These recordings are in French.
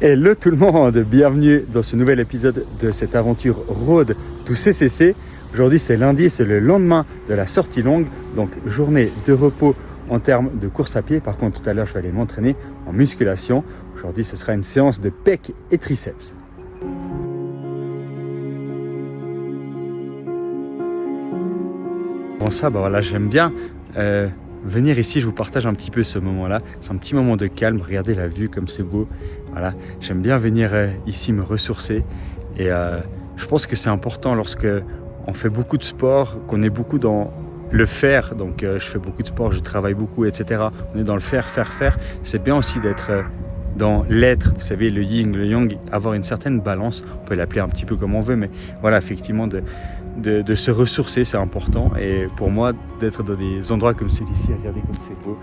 Hello tout le monde, bienvenue dans ce nouvel épisode de cette aventure Road to CCC. Aujourd'hui c'est lundi, c'est le lendemain de la sortie longue, donc journée de repos en termes de course à pied. Par contre tout à l'heure je vais aller m'entraîner en musculation. Aujourd'hui ce sera une séance de pecs et triceps. Bon ça, voilà, j'aime bien venir ici, je vous partage un petit peu ce moment-là. C'est un petit moment de calme, regardez la vue comme c'est beau. Voilà, j'aime bien venir ici me ressourcer. Et je pense que c'est important lorsque on fait beaucoup de sport, qu'on est beaucoup dans le faire. Donc je fais beaucoup de sport, je travaille beaucoup, etc. On est dans le faire. C'est bien aussi d'être dans l'être, vous savez, le yin, le yang, avoir une certaine balance. On peut l'appeler un petit peu comme on veut, mais voilà, effectivement, de se ressourcer, c'est important. Et pour moi, d'être dans des endroits comme celui-ci, regardez comme c'est beau,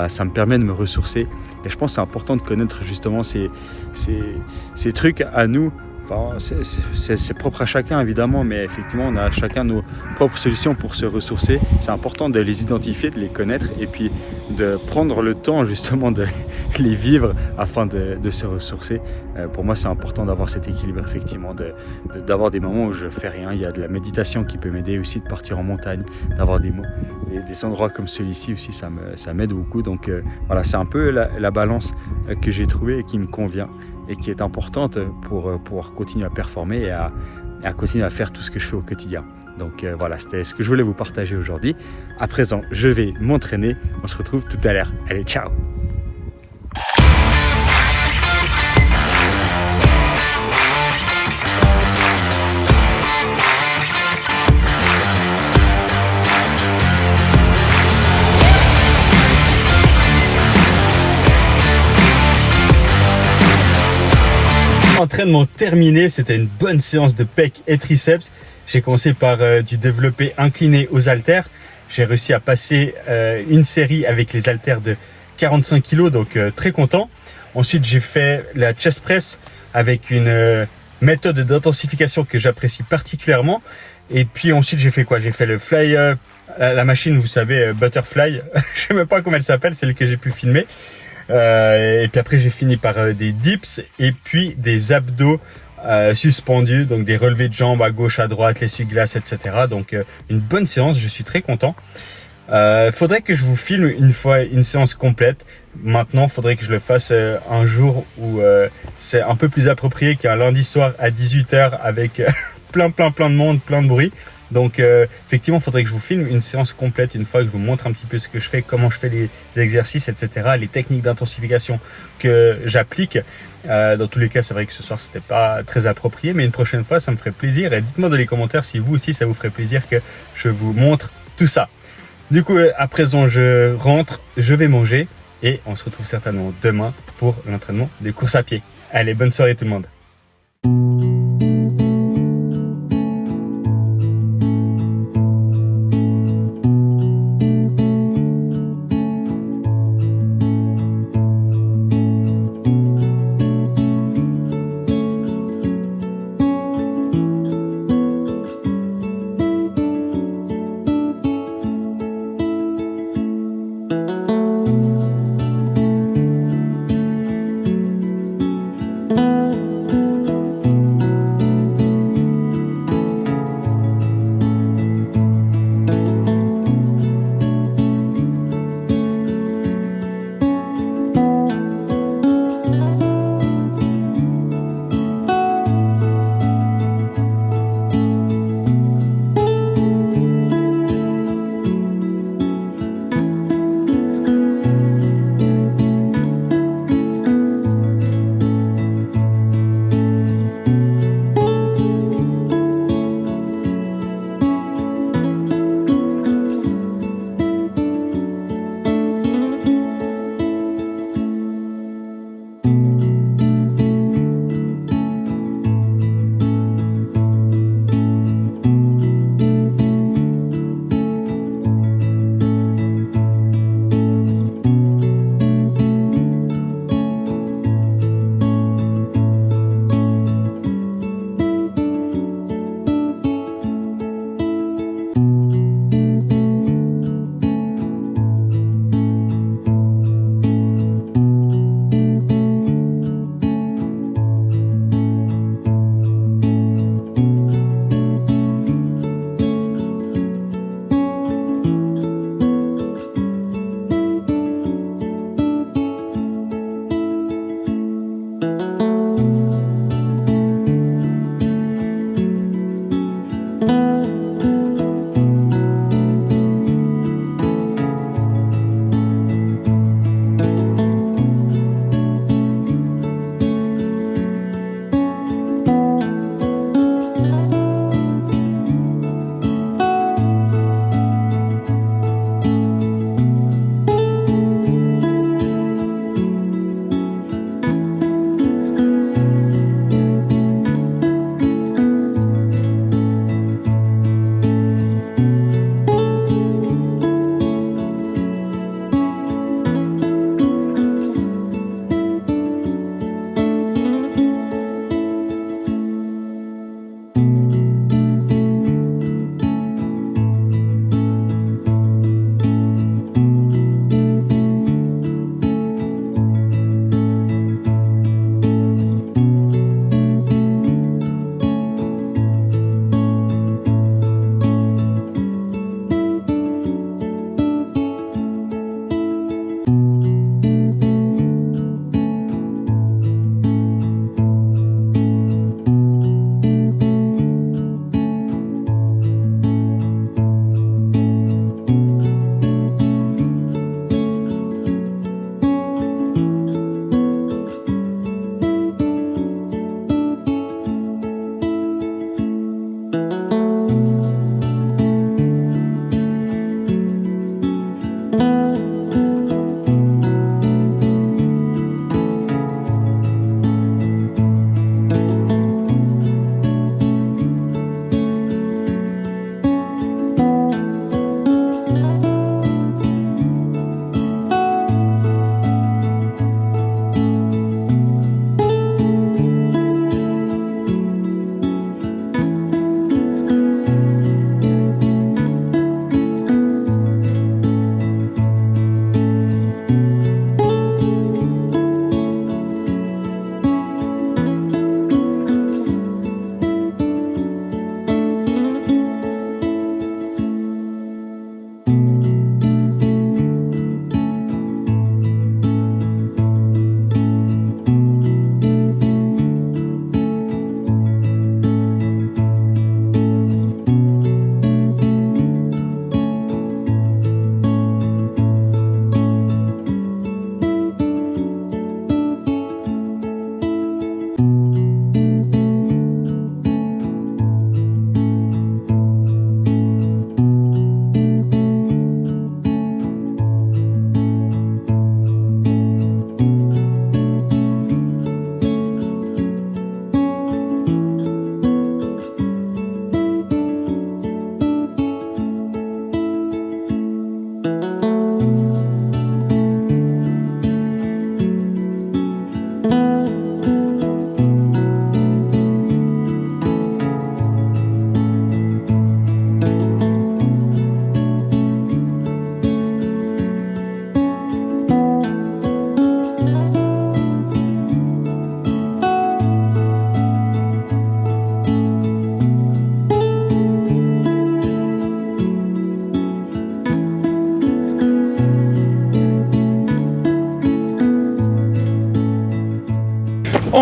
ça me permet de me ressourcer. Et je pense que c'est important de connaître justement ces trucs à nous. Enfin, c'est propre à chacun évidemment, mais effectivement on a chacun nos propres solutions pour se ressourcer. C'est important de les identifier, de les connaître et puis de prendre le temps justement de les vivre afin de se ressourcer. Pour moi c'est important d'avoir cet équilibre effectivement, d'avoir des moments où je fais rien. Il y a de la méditation qui peut m'aider aussi, de partir en montagne, d'avoir des endroits comme celui-ci aussi, ça m'aide beaucoup. Donc voilà, c'est un peu la balance que j'ai trouvée et qui me convient et qui est importante pour pouvoir continuer à performer et à continuer à faire tout ce que je fais au quotidien. Donc voilà, c'était ce que je voulais vous partager aujourd'hui. À présent, je vais m'entraîner. On se retrouve tout à l'heure. Allez, ciao! Entraînement terminé, c'était une bonne séance de pecs et triceps. J'ai commencé par du développé incliné aux haltères. J'ai réussi à passer une série avec les haltères de 45 kg, donc très content. Ensuite, j'ai fait la chest press avec une méthode d'intensification que j'apprécie particulièrement. Et puis ensuite, j'ai fait quoi? J'ai fait le fly, la machine, vous savez, butterfly. Je sais même pas comment elle s'appelle, celle que j'ai pu filmer. Et puis après j'ai fini par des dips et puis des abdos suspendus, donc des relevés de jambes à gauche, à droite, l'essuie-glace, etc. Donc une bonne séance, je suis très content. Faudrait que je vous filme une fois une séance complète. Maintenant faudrait que je le fasse un jour où c'est un peu plus approprié qu'un lundi soir à 18h avec plein de monde, plein de bruit. Donc effectivement, il faudrait que je vous filme une séance complète une fois, que je vous montre un petit peu ce que je fais, comment je fais les exercices, etc. Les techniques d'intensification que j'applique. Dans tous les cas, c'est vrai que ce soir, c'était pas très approprié, mais une prochaine fois, ça me ferait plaisir. Et dites-moi dans les commentaires si vous aussi, ça vous ferait plaisir que je vous montre tout ça. Du coup, à présent, je rentre, je vais manger et on se retrouve certainement demain pour l'entraînement des courses à pied. Allez, bonne soirée tout le monde.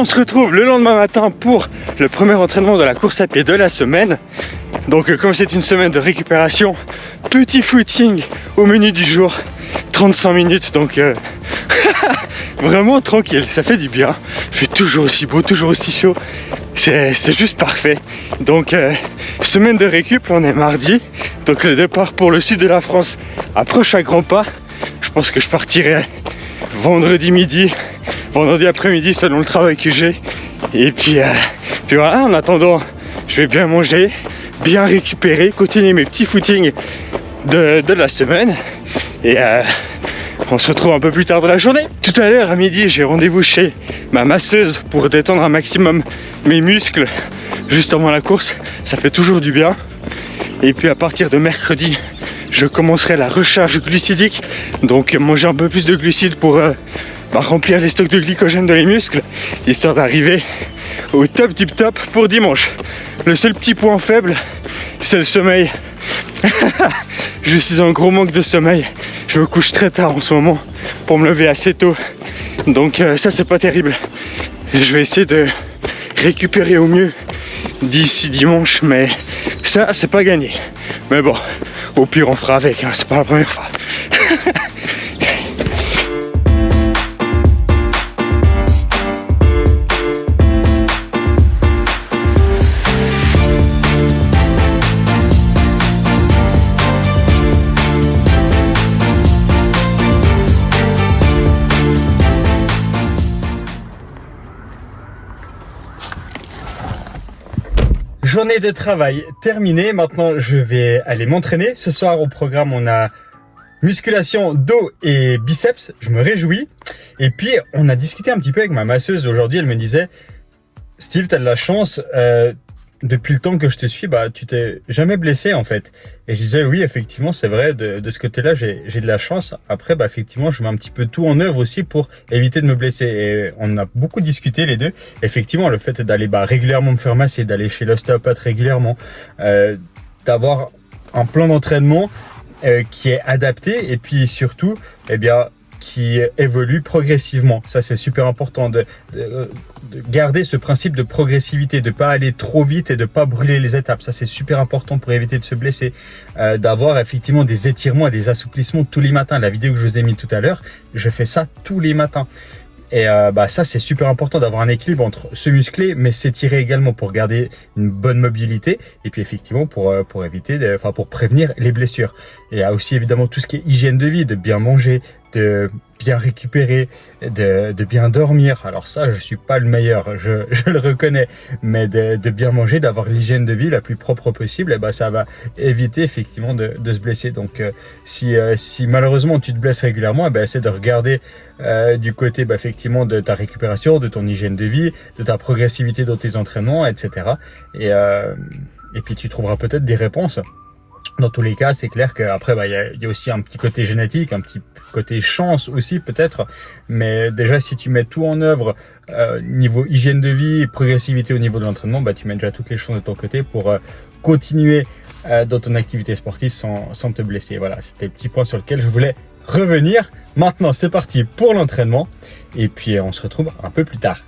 On se retrouve le lendemain matin pour le premier entraînement de la course à pied de la semaine. Donc comme c'est une semaine de récupération, petit footing au menu du jour, 35 minutes, donc vraiment tranquille, ça fait du bien. Il fait toujours aussi beau, toujours aussi chaud, c'est juste parfait. Donc semaine de récup, on est mardi, donc le départ pour le sud de la France approche à grands pas. Je pense que je partirai vendredi midi, vendredi après-midi selon le travail que j'ai. Et puis voilà, en attendant, je vais bien manger, bien récupérer, continuer mes petits footings de la semaine. Et on se retrouve un peu plus tard dans la journée. Tout à l'heure à midi, j'ai rendez-vous chez ma masseuse pour détendre un maximum mes muscles juste avant la course. Ça fait toujours du bien. Et puis à partir de mercredi, je commencerai la recharge glucidique. Donc manger un peu plus de glucides pour remplir les stocks de glycogène de les muscles, histoire d'arriver au top du top pour dimanche. Le seul petit point faible, c'est le sommeil. Je suis en gros manque de sommeil. Je me couche très tard en ce moment pour me lever assez tôt. Donc ça c'est pas terrible. Je vais essayer de récupérer au mieux d'ici dimanche, mais ça c'est pas gagné. Mais bon, au pire on fera avec, hein, c'est pas la première fois. Journée de travail terminée, maintenant je vais aller m'entraîner. Ce soir au programme on a musculation dos et biceps, je me réjouis. Et puis on a discuté un petit peu avec ma masseuse aujourd'hui, elle me disait « Steve, tu as de la chance, depuis le temps que je te suis, tu t'es jamais blessé en fait. » Et je disais oui, effectivement c'est vrai, de ce côté-là j'ai de la chance. Après effectivement je mets un petit peu tout en œuvre aussi pour éviter de me blesser. Et on a beaucoup discuté les deux. Effectivement le fait d'aller régulièrement me faire masser, d'aller chez l'ostéopathe régulièrement, d'avoir un plan d'entraînement qui est adapté et puis surtout qui évolue progressivement. Ça, c'est super important de garder ce principe de progressivité, de pas aller trop vite et de pas brûler les étapes. Ça, c'est super important pour éviter de se blesser. D'avoir effectivement des étirements et des assouplissements tous les matins. La vidéo que je vous ai mis tout à l'heure, je fais ça tous les matins. Et ça, c'est super important d'avoir un équilibre entre se muscler, mais s'étirer également pour garder une bonne mobilité. Et puis effectivement pour éviter, pour prévenir les blessures. Et il y a aussi évidemment tout ce qui est hygiène de vie, de bien manger, de bien récupérer, de bien dormir. Alors ça, je suis pas le meilleur, je le reconnais, mais de bien manger, d'avoir l'hygiène de vie la plus propre possible, et ça va éviter effectivement de se blesser. Donc si malheureusement tu te blesses régulièrement, essaie de regarder du côté effectivement de ta récupération, de ton hygiène de vie, de ta progressivité dans tes entraînements, etc. Et puis tu trouveras peut-être des réponses. Dans tous les cas, c'est clair qu'après, y a aussi un petit côté génétique, un petit côté chance aussi peut-être. Mais déjà, si tu mets tout en œuvre, niveau hygiène de vie, progressivité au niveau de l'entraînement, tu mets déjà toutes les chances de ton côté pour continuer dans ton activité sportive sans te blesser. Voilà, c'était le petit point sur lequel je voulais revenir. Maintenant, c'est parti pour l'entraînement. Et puis, on se retrouve un peu plus tard.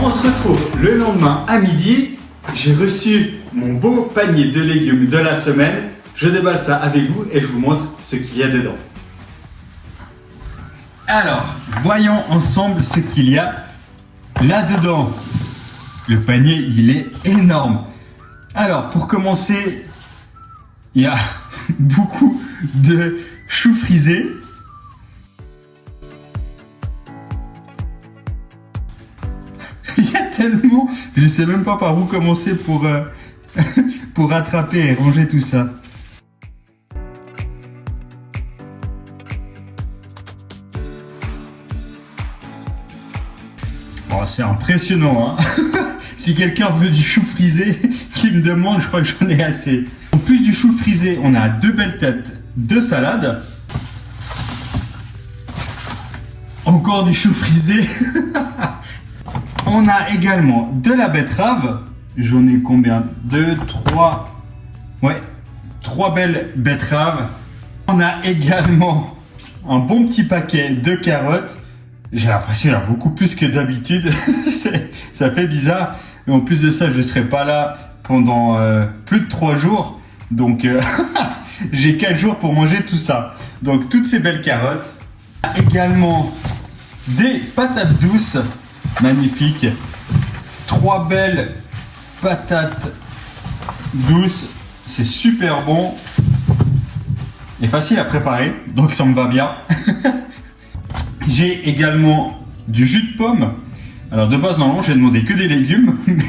On se retrouve le lendemain à midi. J'ai reçu mon beau panier de légumes de la semaine. Je déballe ça avec vous et je vous montre ce qu'il y a dedans. Alors, voyons ensemble ce qu'il y a là-dedans. Le panier, il est énorme. Alors, pour commencer, il y a beaucoup de choux frisés. Il y a tellement, je ne sais même pas par où commencer pour rattraper et ranger tout ça. Bon, c'est impressionnant, hein. Si quelqu'un veut du chou frisé, qu'il me demande, je crois que j'en ai assez. plus du chou frisé, on a 2 belles têtes de salade. Encore du chou frisé. On a également de la betterave. J'en ai combien? 2, 3. Ouais, 3 belles betteraves. On a également un bon petit paquet de carottes. J'ai l'impression qu'il y en a beaucoup plus que d'habitude. Ça fait bizarre. Et en plus de ça, je ne serai pas là pendant plus de 3 jours. Donc, j'ai 4 jours pour manger tout ça. Donc, toutes ces belles carottes. On a également des patates douces. Magnifiques. 3 belles patates douces. C'est super bon. Et facile à préparer. Donc, ça me va bien. J'ai également du jus de pomme. Alors de base, normalement, j'ai demandé que des légumes, mais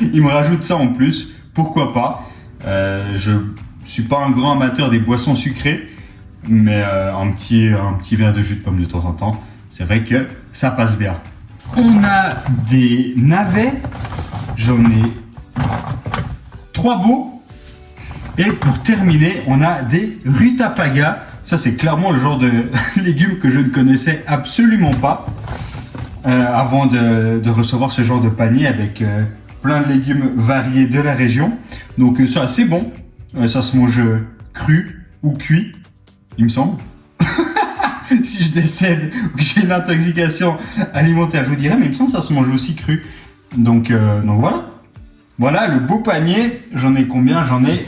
il me rajoute ça en plus. Pourquoi pas? Je suis pas un grand amateur des boissons sucrées, mais un petit verre de jus de pomme de temps en temps, c'est vrai que ça passe bien. On a des navets. J'en ai 3 beaux. Et pour terminer, on a des rutabagas. Ça, c'est clairement le genre de légumes que je ne connaissais absolument pas avant de recevoir ce genre de panier avec plein de légumes variés de la région. Donc, c'est assez bon. Ça se mange cru ou cuit, il me semble. Si je décède ou que j'ai une intoxication alimentaire, je vous dirais, mais il me semble que ça se mange aussi cru. Donc voilà. Voilà le beau panier. J'en ai combien? J'en ai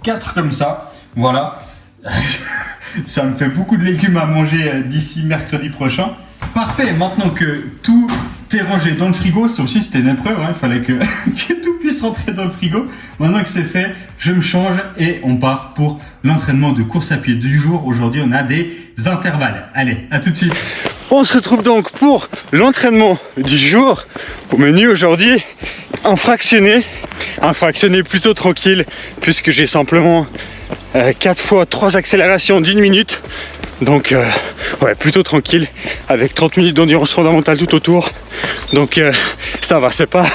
4 comme ça. Voilà. Ça me fait beaucoup de légumes à manger d'ici mercredi prochain. Parfait, maintenant que tout est rangé dans le frigo, ça aussi c'était une épreuve, hein. Il fallait que tout puisse rentrer dans le frigo. Maintenant que c'est fait, je me change et on part pour l'entraînement de course à pied du jour. Aujourd'hui, on a des intervalles. Allez, à tout de suite. On se retrouve donc pour l'entraînement du jour. Au menu aujourd'hui, un fractionné plutôt tranquille puisque j'ai simplement 4 fois 3 accélérations d'1 minute. Donc ouais, plutôt tranquille avec 30 minutes d'endurance fondamentale tout autour. Donc ça va, c'est pas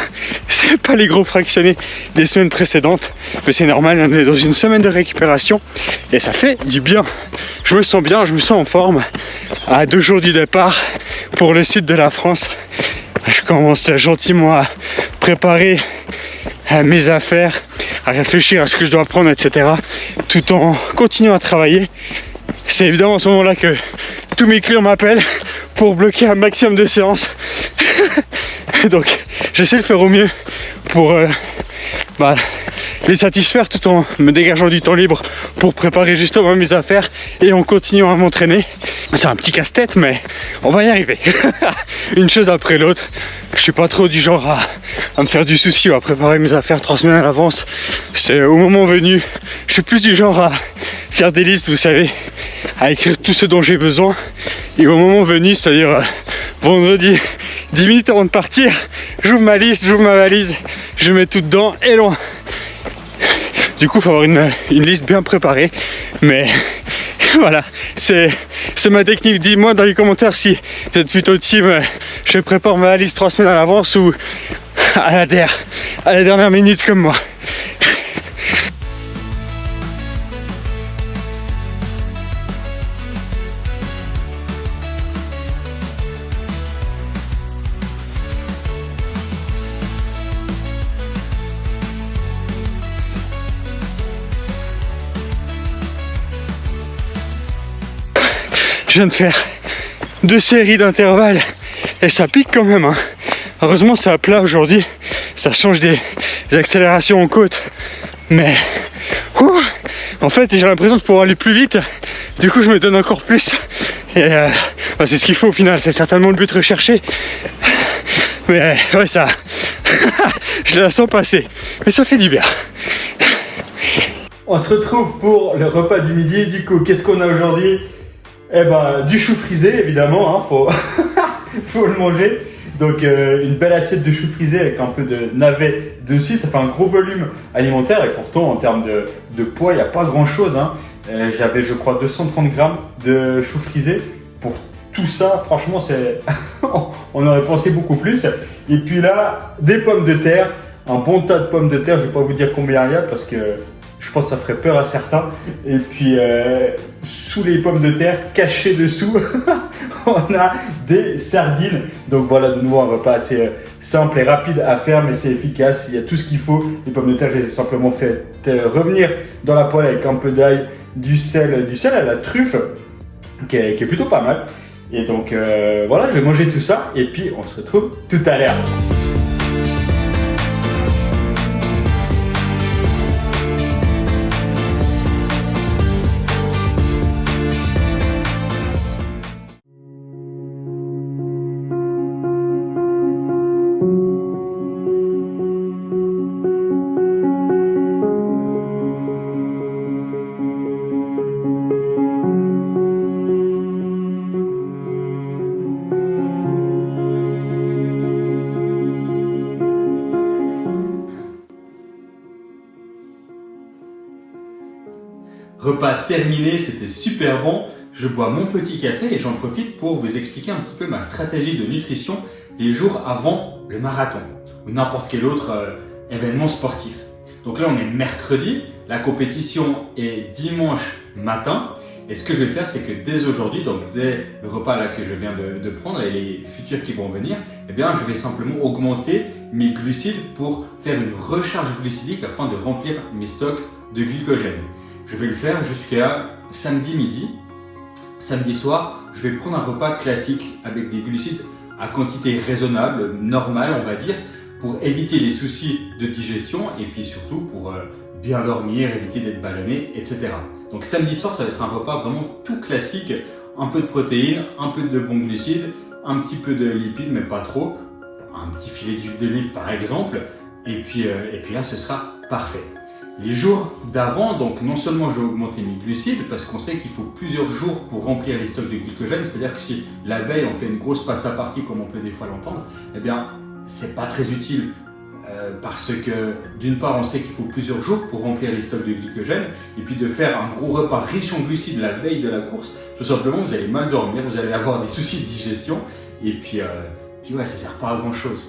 les gros fractionnés des semaines précédentes, mais c'est normal, on est dans une semaine de récupération et ça fait du bien. Je me sens bien, je me sens en forme à 2 jours du départ pour le sud de la France. Je commence gentiment à préparer mes affaires, à réfléchir à ce que je dois prendre, etc. tout en continuant à travailler. C'est évidemment à ce moment-là que tous mes clients m'appellent pour bloquer un maximum de séances. Donc j'essaie de faire au mieux pour les satisfaire tout en me dégageant du temps libre pour préparer justement mes affaires et en continuant à m'entraîner. C'est un petit casse-tête, mais on va y arriver. Une chose après l'autre. Je suis pas trop du genre à me faire du souci ou à préparer mes affaires 3 semaines à l'avance. C'est au moment venu. Je suis plus du genre à faire des listes, vous savez, à écrire tout ce dont j'ai besoin. Et au moment venu, c'est-à-dire vendredi, 10 minutes avant de partir, j'ouvre ma liste, j'ouvre ma valise, je mets tout dedans et loin. Du coup, il faut avoir une liste bien préparée. Mais voilà, c'est ma technique. Dis-moi dans les commentaires si vous êtes plutôt team je prépare ma liste 3 semaines à l'avance ou à la dernière minute comme moi. Je viens de faire 2 séries d'intervalles et ça pique quand même, hein. Heureusement c'est à plat aujourd'hui, ça change des accélérations en côte, mais en fait j'ai l'impression de pouvoir aller plus vite, du coup je me donne encore plus et c'est ce qu'il faut au final, c'est certainement le but recherché, mais ouais ça je la sens passer, mais ça fait du bien. On se retrouve pour le repas du midi. Du coup, qu'est-ce qu'on a aujourd'hui? Eh ben, du chou frisé, évidemment, hein, faut le manger. Donc, une belle assiette de chou frisé avec un peu de navet dessus. Ça fait un gros volume alimentaire et pourtant, en termes de poids, il n'y a pas grand-chose, hein. J'avais, je crois, 230 grammes de chou frisé. Pour tout ça, franchement, on aurait pensé beaucoup plus. Et puis là, des pommes de terre. Un bon tas de pommes de terre. Je ne vais pas vous dire combien il y a parce que Je pense que ça ferait peur à certains. Et puis, sous les pommes de terre, cachées dessous, on a des sardines. Donc voilà, de nouveau, un repas assez simple et rapide à faire, mais c'est efficace. Il y a tout ce qu'il faut. Les pommes de terre, je les ai simplement fait revenir dans la poêle avec un peu d'ail, du sel à la truffe, qui est plutôt pas mal. Et donc voilà, je vais manger tout ça. Et puis, on se retrouve tout à l'heure. Repas terminé, c'était super bon. Je bois mon petit café et j'en profite pour vous expliquer un petit peu ma stratégie de nutrition les jours avant le marathon ou n'importe quel autre événement sportif. Donc là, on est mercredi, la compétition est dimanche matin. Et ce que je vais faire, c'est que dès aujourd'hui, donc dès le repas là que je viens de prendre et les futurs qui vont venir, eh bien, je vais simplement augmenter mes glucides pour faire une recharge glucidique afin de remplir mes stocks de glycogène. Je vais le faire jusqu'à samedi midi. Samedi soir, je vais prendre un repas classique avec des glucides à quantité raisonnable, normale on va dire, pour éviter les soucis de digestion et puis surtout pour bien dormir, éviter d'être ballonné, etc. Donc samedi soir, ça va être un repas vraiment tout classique, un peu de protéines, un peu de bons glucides, un petit peu de lipides mais pas trop, un petit filet d'huile d'olive par exemple, et puis là ce sera parfait. Les jours d'avant, donc non seulement je vais augmenter mes glucides parce qu'on sait qu'il faut plusieurs jours pour remplir les stocks de glycogène, c'est-à-dire que si la veille on fait une grosse pasta party comme on peut des fois l'entendre, eh bien c'est pas très utile parce que d'une part on sait qu'il faut plusieurs jours pour remplir les stocks de glycogène et puis de faire un gros repas riche en glucides la veille de la course, tout simplement vous allez mal dormir, vous allez avoir des soucis de digestion et puis ouais, ça sert pas à grand chose.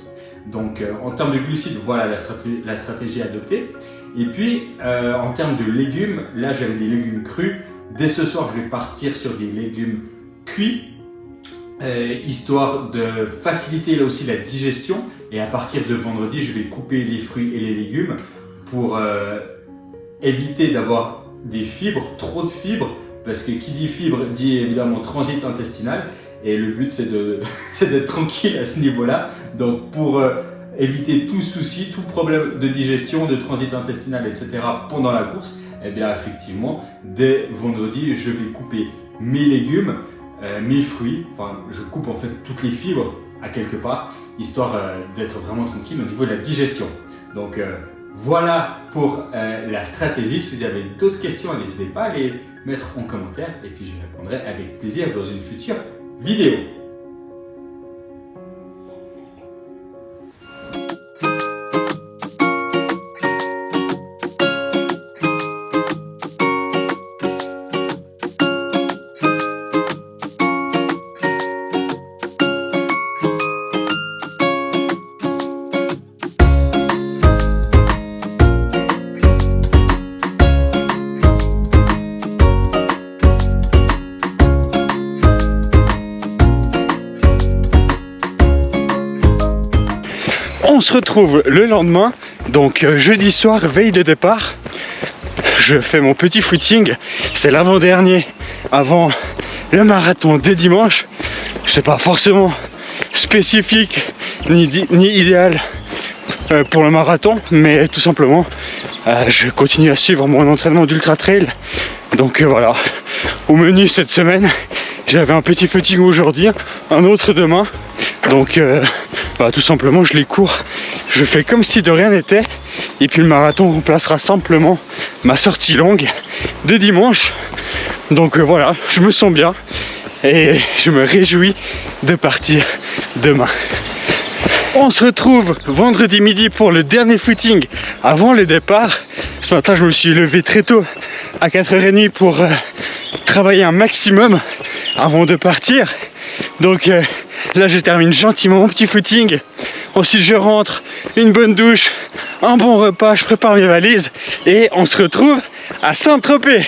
Donc en termes de glucides, voilà la stratégie adoptée. Et puis en termes de légumes, là j'avais des légumes crus. Dès ce soir, je vais partir sur des légumes cuits, histoire de faciliter là aussi la digestion. Et à partir de vendredi, je vais couper les fruits et les légumes pour éviter d'avoir des fibres, trop de fibres, parce que qui dit fibre dit évidemment transit intestinal. Et le but c'est d'être tranquille à ce niveau-là. Donc pour éviter tout souci, tout problème de digestion, de transit intestinal, etc. pendant la course, eh bien effectivement, dès vendredi, je vais couper mes légumes, mes fruits, enfin je coupe en fait toutes les fibres à quelque part, histoire d'être vraiment tranquille au niveau de la digestion. Donc voilà pour la stratégie. Si vous avez d'autres questions, n'hésitez pas à les mettre en commentaire et puis je répondrai avec plaisir dans une future vidéo. On se retrouve le lendemain, donc jeudi soir, veille de départ. Je fais mon petit footing, c'est l'avant-dernier avant le marathon de dimanche. C'est pas forcément spécifique ni idéal pour le marathon, mais tout simplement je continue à suivre mon entraînement d'ultra trail. Donc voilà, au menu cette semaine, j'avais un petit footing aujourd'hui, un autre demain. Donc tout simplement je les cours, je fais comme si de rien n'était et puis le marathon remplacera simplement ma sortie longue de dimanche. Donc voilà, je me sens bien et je me réjouis de partir demain. On se retrouve vendredi midi pour le dernier footing avant le départ. Ce matin je me suis levé très tôt à 4h30 pour travailler un maximum avant de partir. Donc là je termine gentiment mon petit footing. Ensuite je rentre, une bonne douche, un bon repas, je prépare mes valises et on se retrouve à Saint-Tropez.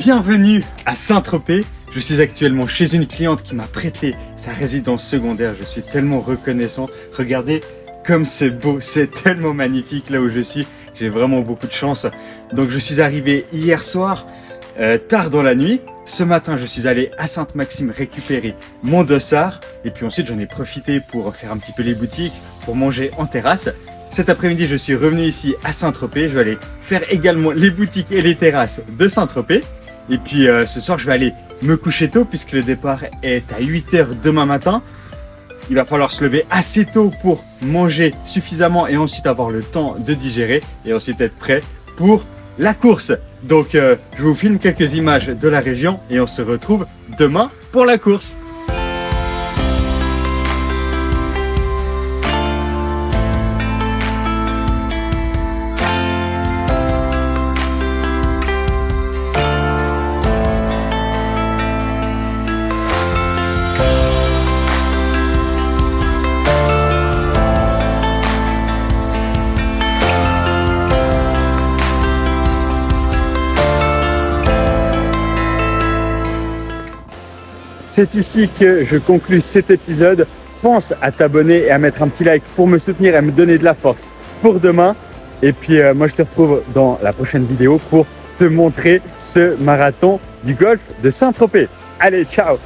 Bienvenue à Saint-Tropez. Je suis actuellement chez une cliente qui m'a prêté sa résidence secondaire. Je suis tellement reconnaissant. Regardez comme c'est beau, c'est tellement magnifique là où je suis. J'ai vraiment beaucoup de chance. Donc je suis arrivé hier soir, tard dans la nuit. Ce matin, je suis allé à Sainte-Maxime récupérer mon dossard. Et puis ensuite, j'en ai profité pour faire un petit peu les boutiques, pour manger en terrasse. Cet après-midi, je suis revenu ici à Saint-Tropez. Je vais aller faire également les boutiques et les terrasses de Saint-Tropez. Et puis ce soir, je vais aller me coucher tôt puisque le départ est à 8 h demain matin. Il va falloir se lever assez tôt pour manger suffisamment et ensuite avoir le temps de digérer et ensuite être prêt pour la course. Donc je vous filme quelques images de la région et on se retrouve demain pour la course. C'est ici que je conclue cet épisode. Pense à t'abonner et à mettre un petit like pour me soutenir et me donner de la force pour demain. Et puis moi je te retrouve dans la prochaine vidéo pour te montrer ce marathon du golfe de Saint-Tropez. Allez, ciao!